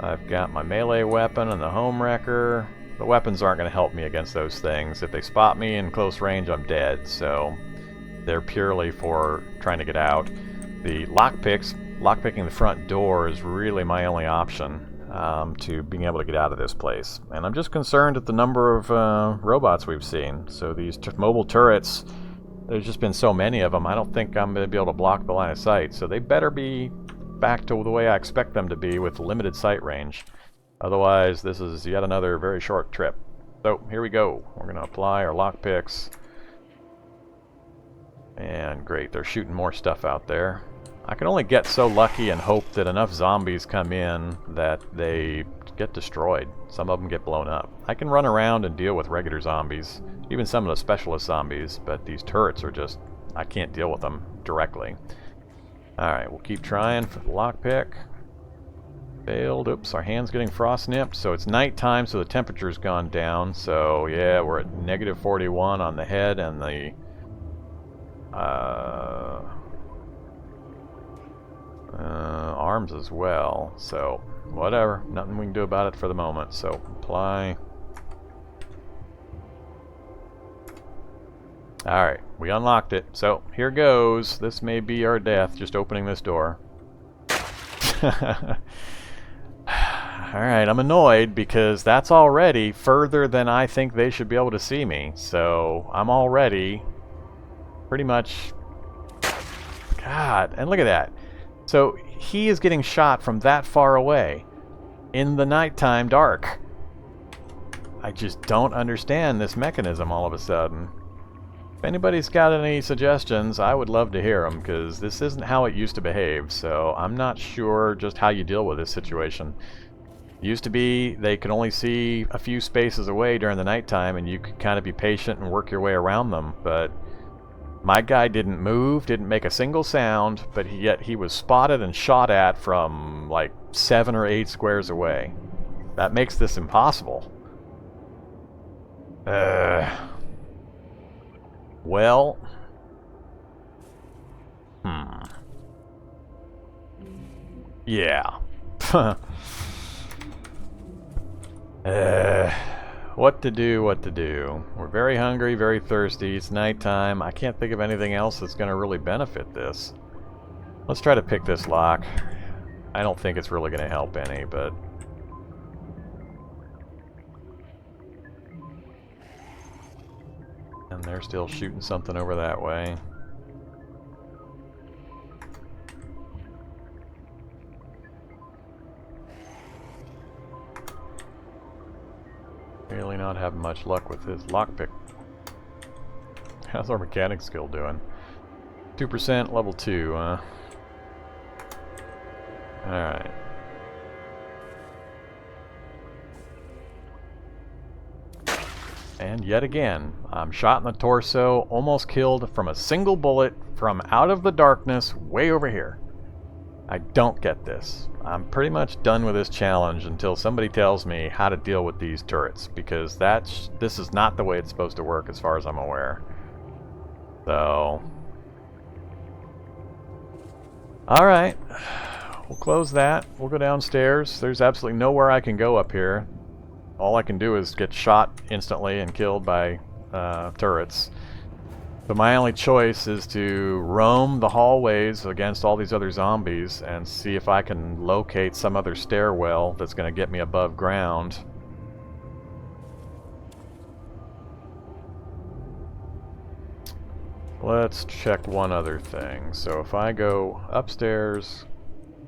I've got my melee weapon and the home wrecker. The weapons aren't going to help me against those things. If they spot me in close range, I'm dead, so they're purely for trying to get out. The lockpicking the front door is really my only option to being able to get out of this place. And I'm just concerned at the number of robots we've seen. So these mobile turrets, there's just been so many of them, I don't think I'm going to be able to block the line of sight. So they better be back to the way I expect them to be with limited sight range. Otherwise, this is yet another very short trip. So here we go. We're going to apply our lockpicks. And great, they're shooting more stuff out there. I can only get so lucky and hope that enough zombies come in that they get destroyed. Some of them get blown up. I can run around and deal with regular zombies, even some of the specialist zombies, but these turrets are just, I can't deal with them directly. Alright, we'll keep trying for the lockpick. Failed. Oops, our hand's getting frost nipped, so it's nighttime, so the temperature's gone down. So yeah, we're at negative 41 on the head and the arms as well, so whatever, nothing we can do about it for the moment. So apply. Alright, we unlocked it, so here goes. This may be our death, just opening this door. Alright, I'm annoyed because that's already further than I think they should be able to see me, so I'm already pretty much... God, and look at that. So he is getting shot from that far away in the nighttime dark. I just don't understand this mechanism all of a sudden. If anybody's got any suggestions, I would love to hear them, because this isn't how it used to behave, so I'm not sure just how you deal with this situation. It used to be they could only see a few spaces away during the nighttime, and you could kind of be patient and work your way around them, but my guy didn't move, didn't make a single sound, but yet he was spotted and shot at from like 7 or 8 squares away. That makes this impossible. Well. Yeah. What to do, what to do. We're very hungry, very thirsty. It's nighttime. I can't think of anything else that's going to really benefit this. Let's try to pick this lock. I don't think it's really going to help any, but... And they're still shooting something over that way. Really not having much luck with his lockpick. How's our mechanic skill doing? 2%, level 2, Alright. And yet again, I'm shot in the torso, almost killed from a single bullet from out of the darkness way over here. I don't get this. I'm pretty much done with this challenge until somebody tells me how to deal with these turrets, because this is not the way it's supposed to work as far as I'm aware. So... Alright. We'll close that. We'll go downstairs. There's absolutely nowhere I can go up here. All I can do is get shot instantly and killed by turrets. So my only choice is to roam the hallways against all these other zombies and see if I can locate some other stairwell that's going to get me above ground. Let's check one other thing. So if I go upstairs...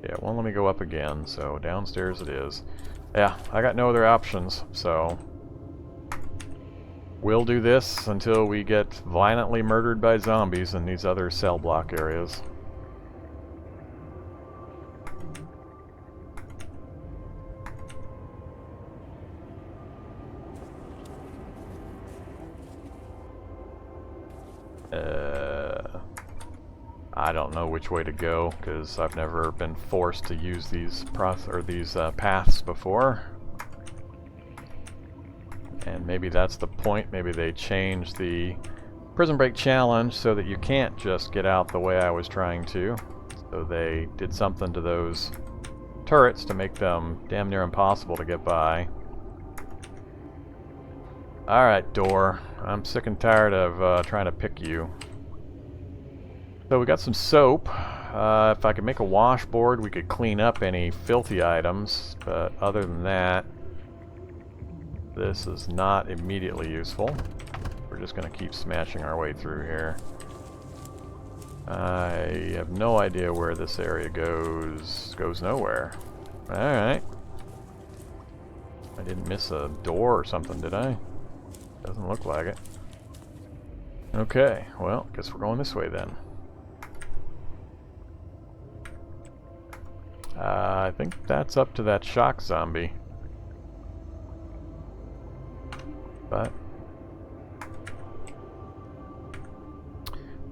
Yeah, it won't let me go up again, so downstairs it is. Yeah, I got no other options, so... We'll do this until we get violently murdered by zombies in these other cell block areas. I don't know which way to go, because I've never been forced to use these paths before. And maybe that's the point. Maybe they changed the prison break challenge so that you can't just get out the way I was trying to. So they did something to those turrets to make them damn near impossible to get by. Alright, door. I'm sick and tired of trying to pick you. So we got some soap. If I could make a washboard, we could clean up any filthy items, but other than that, this is not immediately useful. We're just going to keep smashing our way through here. I have no idea where this area goes. Goes nowhere. Alright. I didn't miss a door or something, did I? Doesn't look like it. Okay, well, guess we're going this way then. I think that's up to that shock zombie. But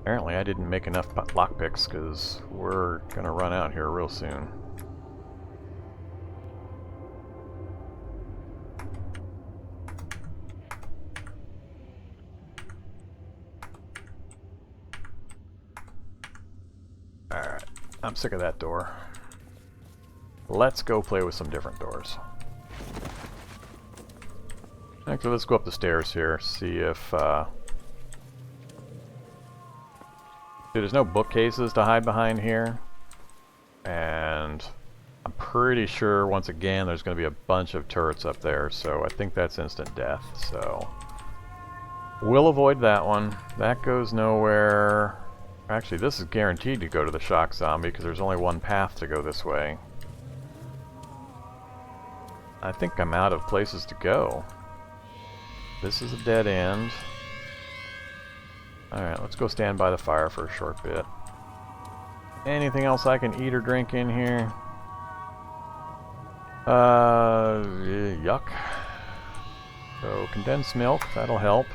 apparently I didn't make enough lockpicks because we're gonna run out here real soon. Alright, I'm sick of that door. Let's go play with some different doors. Actually, let's go up the stairs here, see if there's no bookcases to hide behind here. And I'm pretty sure, once again, there's going to be a bunch of turrets up there, so I think that's instant death, so we'll avoid that one. That goes nowhere. Actually, this is guaranteed to go to the shock zombie, because there's only one path to go this way. I think I'm out of places to go. This is a dead end. Alright, let's go stand by the fire for a short bit. Anything else I can eat or drink in here? Yuck. So, condensed milk, that'll help.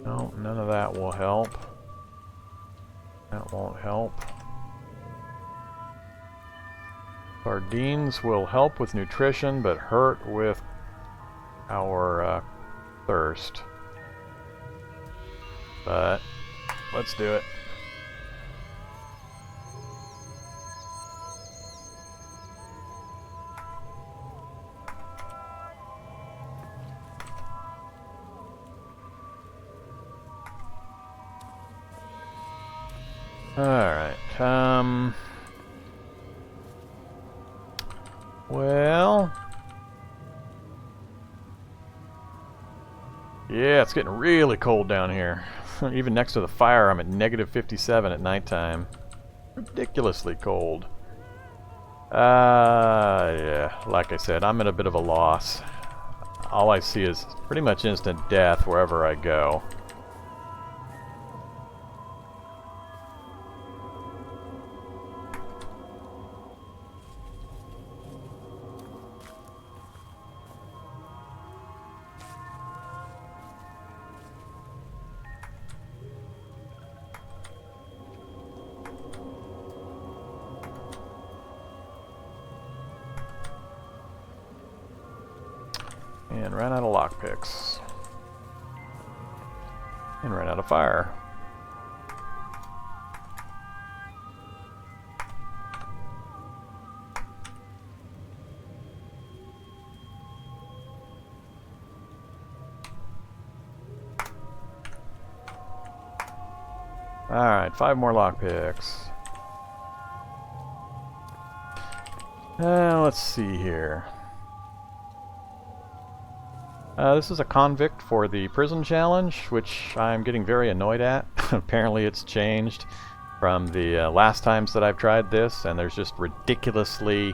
No, none of that will help. That won't help. Sardines will help with nutrition, but hurt with our thirst. But let's do it. Alright, well, yeah, it's getting really cold down here. Even next to the fire, I'm at negative 57 at nighttime. Ridiculously cold. Yeah, like I said, I'm at a bit of a loss. All I see is pretty much instant death wherever I go. And ran out of lockpicks. And ran out of fire. Alright, 5 more lockpicks. Let's see here. This is a convict for the prison challenge, which I'm getting very annoyed at. Apparently it's changed from the last times that I've tried this, and there's just ridiculously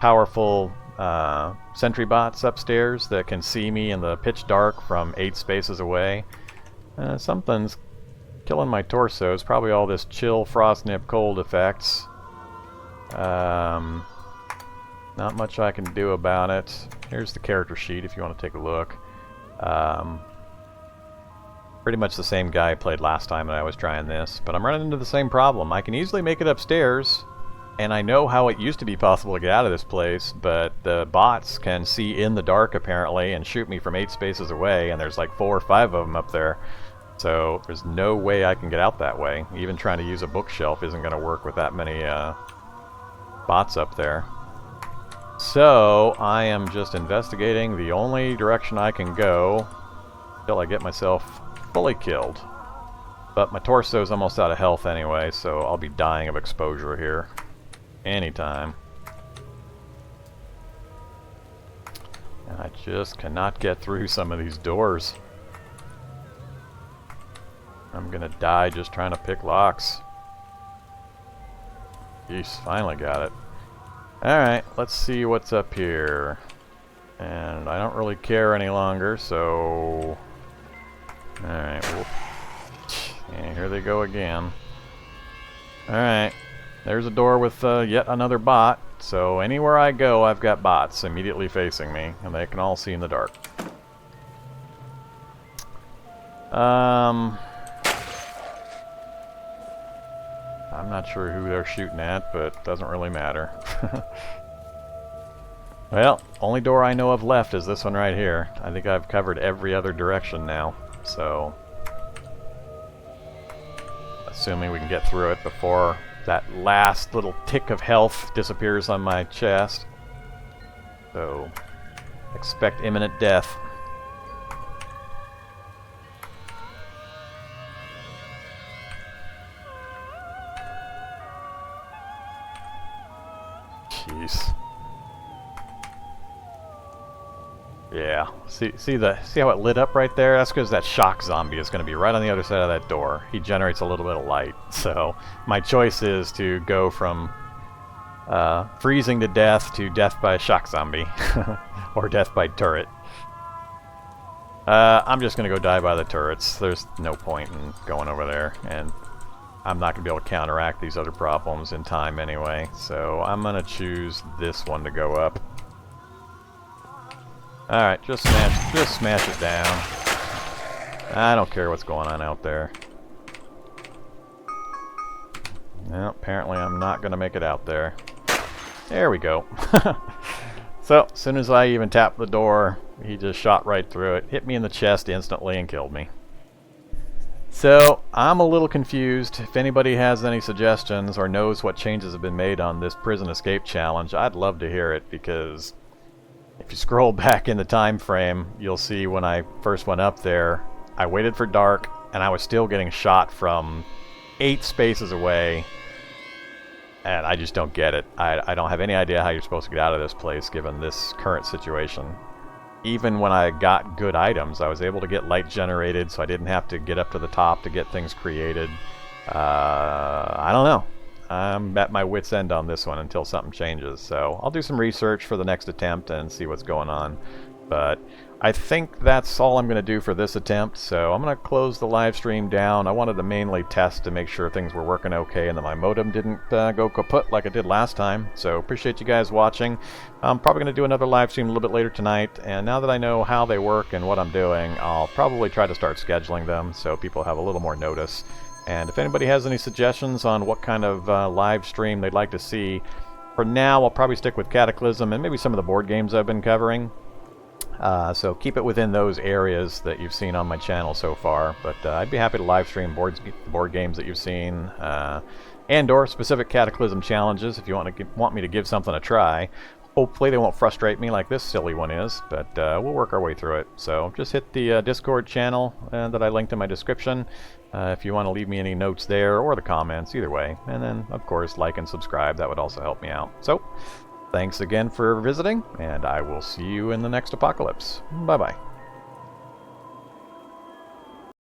powerful sentry bots upstairs that can see me in the pitch dark from 8 spaces away. Something's killing my torso. It's probably all this chill, frost nip, cold effects. Not much I can do about it. Here's the character sheet if you want to take a look. Pretty much the same guy I played last time that I was trying this, but I'm running into the same problem. I can easily make it upstairs, and I know how it used to be possible to get out of this place, but the bots can see in the dark apparently and shoot me from 8 spaces away, and there's like 4 or 5 of them up there. So there's no way I can get out that way. Even trying to use a bookshelf isn't going to work with that many bots up there. So I am just investigating the only direction I can go until I get myself fully killed. But my torso's almost out of health anyway, so I'll be dying of exposure here anytime. And I just cannot get through some of these doors. I'm gonna die just trying to pick locks. Jeez, finally got it. Alright, let's see what's up here. And I don't really care any longer, so... Alright, and here they go again. Alright, there's a door with yet another bot. So anywhere I go, I've got bots immediately facing me, and they can all see in the dark. I'm not sure who they're shooting at, but it doesn't really matter. Well, only door I know of left is this one right here. I think I've covered every other direction now, so... Assuming we can get through it before that last little tick of health disappears on my chest. So, expect imminent death. Jeez. Yeah, see how it lit up right there? That's because that shock zombie is going to be right on the other side of that door. He generates a little bit of light, so my choice is to go from freezing to death by shock zombie, or death by turret. I'm just going to go die by the turrets. There's no point in going over there, and I'm not going to be able to counteract these other problems in time anyway, so I'm going to choose this one to go up. Alright, just smash it down. I don't care what's going on out there. Well, apparently I'm not going to make it out there. There we go. So, as soon as I even tapped the door, he just shot right through it, hit me in the chest instantly, and killed me. So, I'm a little confused. If anybody has any suggestions or knows what changes have been made on this prison escape challenge, I'd love to hear it, because if you scroll back in the time frame, you'll see when I first went up there, I waited for dark, and I was still getting shot from 8 spaces away, and I just don't get it. I don't have any idea how you're supposed to get out of this place given this current situation. Even when I got good items, I was able to get light generated, so I didn't have to get up to the top to get things created. I don't know. I'm at my wit's end on this one until something changes, so I'll do some research for the next attempt and see what's going on. But I think that's all I'm going to do for this attempt, so I'm going to close the live stream down. I wanted to mainly test to make sure things were working okay and that my modem didn't go kaput like it did last time. So appreciate you guys watching. I'm probably going to do another live stream a little bit later tonight, and now that I know how they work and what I'm doing, I'll probably try to start scheduling them so people have a little more notice. And if anybody has any suggestions on what kind of live stream they'd like to see, for now I'll probably stick with Cataclysm and maybe some of the board games I've been covering. So keep it within those areas that you've seen on my channel so far. But I'd be happy to live stream board games that you've seen, and or specific Cataclysm challenges if you want me to give something a try. Hopefully they won't frustrate me like this silly one is, but we'll work our way through it. So just hit the Discord channel that I linked in my description if you want to leave me any notes there or the comments, either way. And then, of course, like and subscribe. That would also help me out. So, thanks again for visiting, and I will see you in the next apocalypse. Bye-bye.